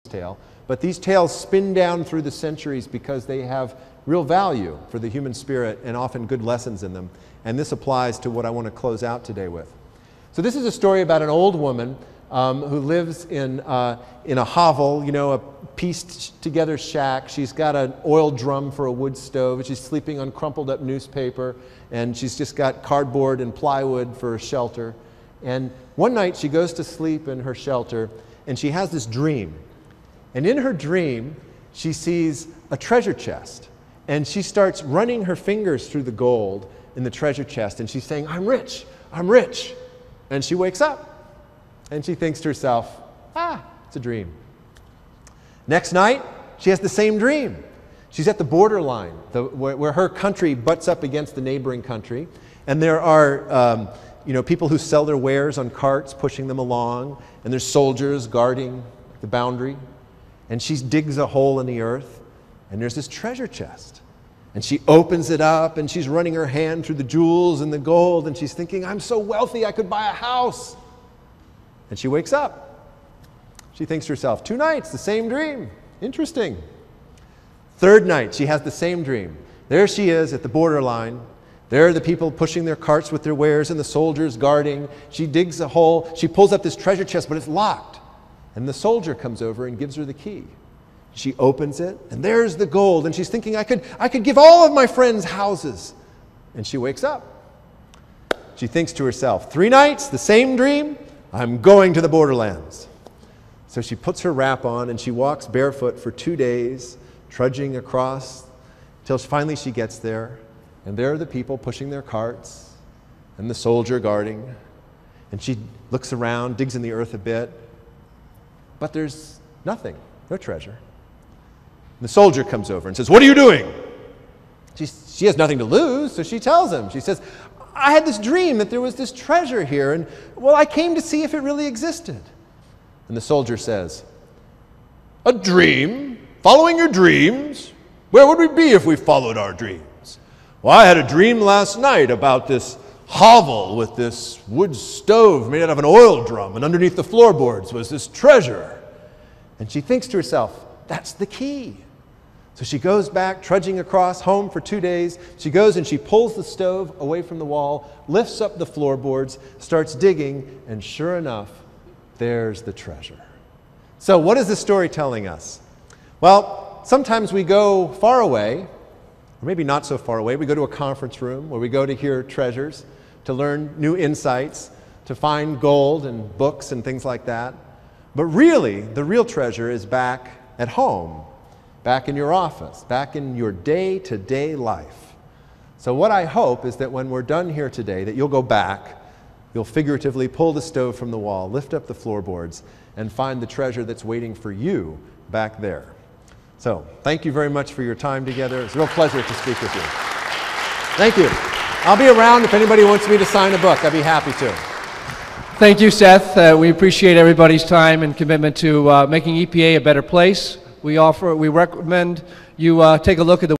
tale. But these tales spin down through the centuries because they have real value for the human spirit and often good lessons in them. And this applies to what I want to close out today with. So this is a story about an old woman who lives in a hovel, you know, a pieced together shack. She's got an oil drum for a wood stove, and she's sleeping on crumpled up newspaper, and she's just got cardboard and plywood for a shelter. And one night she goes to sleep in her shelter, and she has this dream. And in her dream, she sees a treasure chest, and she starts running her fingers through the gold in the treasure chest, and she's saying, "I'm rich, I'm rich." And she wakes up. And she thinks to herself, it's a dream. Next night, she has the same dream. She's at the borderline, where her country butts up against the neighboring country. And there are people who sell their wares on carts, pushing them along. And there's soldiers guarding the boundary. And she digs a hole in the earth. And there's this treasure chest. And she opens it up, and she's running her hand through the jewels and the gold. And she's thinking, I'm so wealthy, I could buy a house. And she wakes up. She thinks to herself, 2 nights, the same dream. Interesting. 3rd night, she has the same dream. There she is at the borderline. There are the people pushing their carts with their wares and the soldiers guarding. She digs a hole. She pulls up this treasure chest, but it's locked. And the soldier comes over and gives her the key. She opens it, and there's the gold. And she's thinking, I could give all of my friends houses. And she wakes up. She thinks to herself, 3 nights, the same dream. I'm going to the borderlands. So she puts her wrap on and she walks barefoot for 2 days, trudging across till finally she gets there. And there are the people pushing their carts and the soldier guarding. And she looks around, digs in the earth a bit, but there's nothing, no treasure. And the soldier comes over and says, "What are you doing?" She has nothing to lose, so she tells him. She says, "I had this dream that there was this treasure here, and well, I came to see if it really existed." And the soldier says, "A dream? Following your dreams? Where would we be if we followed our dreams? Well, I had a dream last night about this hovel with this wood stove made out of an oil drum, and underneath the floorboards was this treasure." And she thinks to herself, that's the key. So she goes back, trudging across home for 2 days. She goes and she pulls the stove away from the wall, lifts up the floorboards, starts digging, and sure enough, there's the treasure. So what is this story telling us? Well, sometimes we go far away, or maybe not so far away. We go to a conference room where we go to hear treasures, to learn new insights, to find gold and books and things like that. But really, the real treasure is back at home, back in your office, back in your day-to-day life. So what I hope is that when we're done here today, that you'll go back, you'll figuratively pull the stove from the wall, lift up the floorboards, and find the treasure that's waiting for you back there. So thank you very much for your time together. It's a real pleasure to speak with you. Thank you. I'll be around if anybody wants me to sign a book. I'd be happy to. Thank you, Seth. We appreciate everybody's time and commitment to making EPA a better place. We recommend you take a look at the